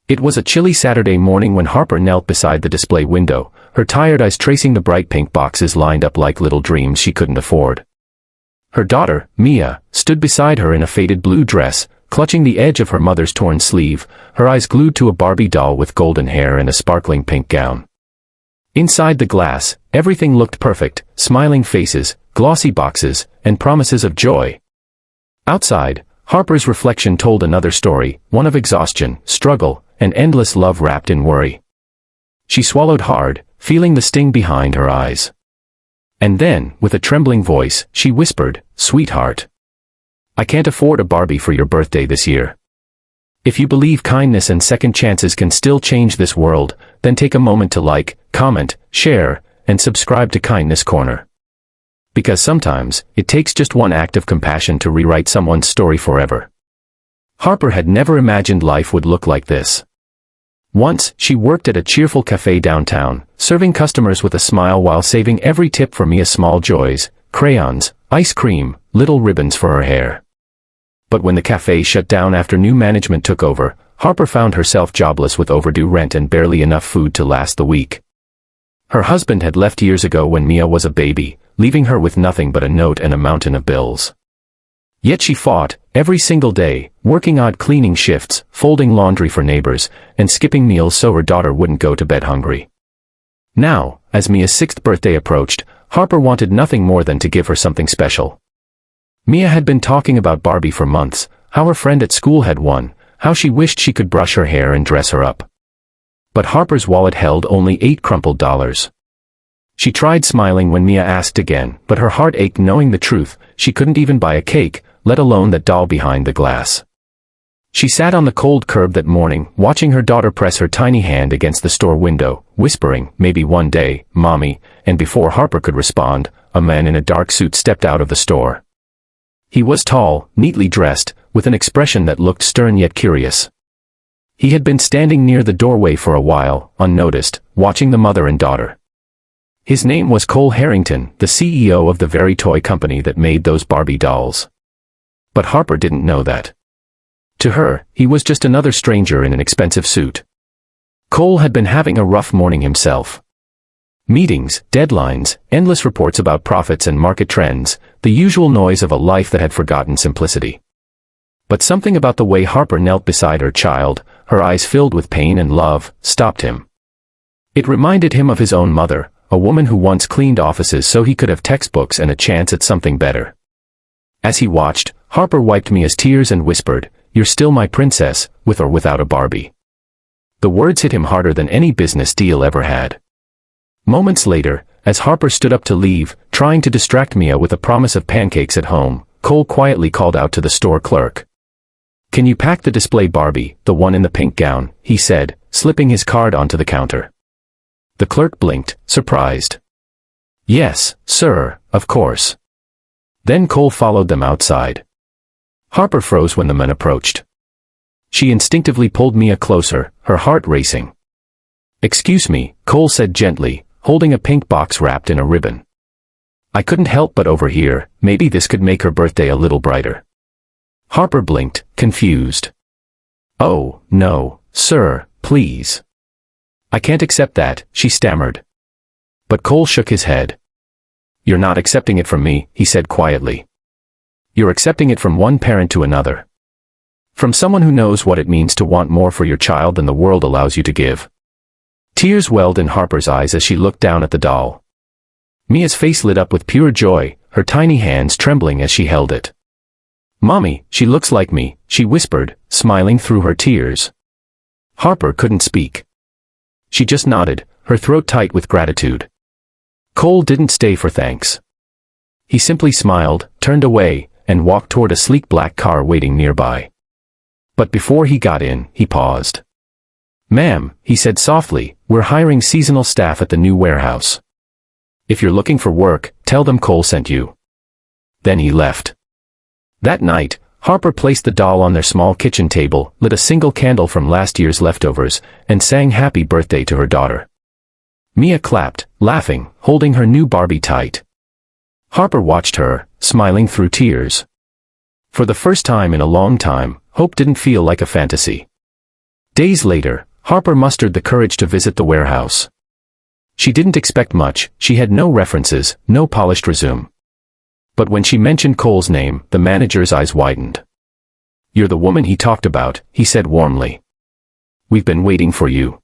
It was a chilly Saturday morning when Harper knelt beside the display window, her tired eyes tracing the bright pink boxes lined up like little dreams she couldn't afford. Her daughter, Mia, stood beside her in a faded blue dress, clutching the edge of her mother's torn sleeve, her eyes glued to a Barbie doll with golden hair and a sparkling pink gown. Inside the glass, everything looked perfect, smiling faces, glossy boxes, and promises of joy. Outside, Harper's reflection told another story, one of exhaustion, struggle, and endless love wrapped in worry. She swallowed hard, feeling the sting behind her eyes. And then, with a trembling voice, she whispered, "Sweetheart, I can't afford a Barbie for your birthday this year. If you believe kindness and second chances can still change this world, then take a moment to like, comment, share, and subscribe to Kindness Corner. Because sometimes, it takes just one act of compassion to rewrite someone's story forever." Harper had never imagined life would look like this. Once, she worked at a cheerful cafe downtown, serving customers with a smile while saving every tip for Mia's small joys, crayons, ice cream, little ribbons for her hair. But when the cafe shut down after new management took over, Harper found herself jobless with overdue rent and barely enough food to last the week. Her husband had left years ago when Mia was a baby, leaving her with nothing but a note and a mountain of bills. Yet she fought, every single day, working odd cleaning shifts, folding laundry for neighbors, and skipping meals so her daughter wouldn't go to bed hungry. Now, as Mia's 6th birthday approached, Harper wanted nothing more than to give her something special. Mia had been talking about Barbie for months, how her friend at school had won, how she wished she could brush her hair and dress her up. But Harper's wallet held only 8 crumpled dollars. She tried smiling when Mia asked again, but her heart ached knowing the truth, she couldn't even buy a cake, let alone that doll behind the glass. She sat on the cold curb that morning, watching her daughter press her tiny hand against the store window, whispering, "Maybe one day, Mommy," and before Harper could respond, a man in a dark suit stepped out of the store. He was tall, neatly dressed, with an expression that looked stern yet curious. He had been standing near the doorway for a while, unnoticed, watching the mother and daughter. His name was Cole Harrington, the CEO of the very toy company that made those Barbie dolls. But Harper didn't know that. To her, he was just another stranger in an expensive suit. Cole had been having a rough morning himself. Meetings, deadlines, endless reports about profits and market trends, the usual noise of a life that had forgotten simplicity. But something about the way Harper knelt beside her child, her eyes filled with pain and love, stopped him. It reminded him of his own mother, a woman who once cleaned offices so he could have textbooks and a chance at something better. As he watched, Harper wiped Mia's tears and whispered, "You're still my princess, with or without a Barbie." The words hit him harder than any business deal ever had. Moments later, as Harper stood up to leave, trying to distract Mia with a promise of pancakes at home, Cole quietly called out to the store clerk. "Can you pack the display Barbie, the one in the pink gown?" he said, slipping his card onto the counter. The clerk blinked, surprised. "Yes, sir, of course." Then Cole followed them outside. Harper froze when the men approached. She instinctively pulled Mia closer, her heart racing. "Excuse me," Cole said gently, holding a pink box wrapped in a ribbon. "I couldn't help but overhear, maybe this could make her birthday a little brighter." Harper blinked, confused. "Oh, no, sir, please. I can't accept that," she stammered. But Cole shook his head. "You're not accepting it from me," he said quietly. "You're accepting it from one parent to another. From someone who knows what it means to want more for your child than the world allows you to give." Tears welled in Harper's eyes as she looked down at the doll. Mia's face lit up with pure joy, her tiny hands trembling as she held it. "Mommy, she looks like me," she whispered, smiling through her tears. Harper couldn't speak. She just nodded, her throat tight with gratitude. Cole didn't stay for thanks. He simply smiled, turned away, and walked toward a sleek black car waiting nearby. But before he got in, he paused. "Ma'am," he said softly, "we're hiring seasonal staff at the new warehouse. If you're looking for work, tell them Cole sent you." Then he left. That night, Harper placed the doll on their small kitchen table, lit a single candle from last year's leftovers, and sang happy birthday to her daughter. Mia clapped, laughing, holding her new Barbie tight. Harper watched her, smiling through tears. For the first time in a long time, hope didn't feel like a fantasy. Days later, Harper mustered the courage to visit the warehouse. She didn't expect much, she had no references, no polished resume. But when she mentioned Cole's name, the manager's eyes widened. "You're the woman he talked about," he said warmly. "We've been waiting for you."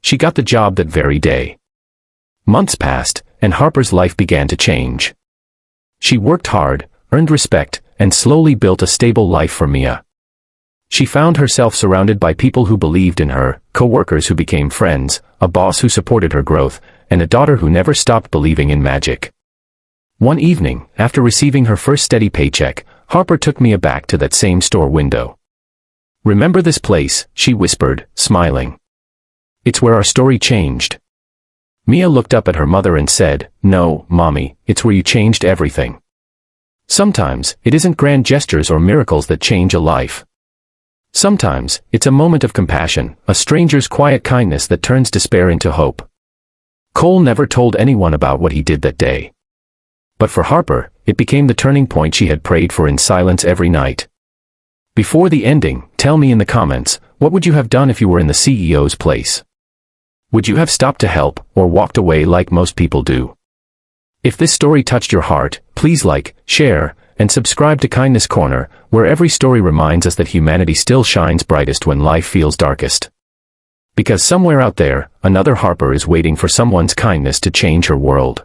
She got the job that very day. Months passed, and Harper's life began to change. She worked hard, earned respect, and slowly built a stable life for Mia. She found herself surrounded by people who believed in her, co-workers who became friends, a boss who supported her growth, and a daughter who never stopped believing in magic. One evening, after receiving her first steady paycheck, Harper took Mia back to that same store window. "Remember this place?" she whispered, smiling. "It's where our story changed." Mia looked up at her mother and said, "No, Mommy, it's where you changed everything." Sometimes, it isn't grand gestures or miracles that change a life. Sometimes, it's a moment of compassion, a stranger's quiet kindness that turns despair into hope. Cole never told anyone about what he did that day. But for Harper, it became the turning point she had prayed for in silence every night. Before the ending, tell me in the comments, what would you have done if you were in the CEO's place? Would you have stopped to help, or walked away like most people do? If this story touched your heart, please like, share, and subscribe to Kindness Corner, where every story reminds us that humanity still shines brightest when life feels darkest. Because somewhere out there, another Harper is waiting for someone's kindness to change her world.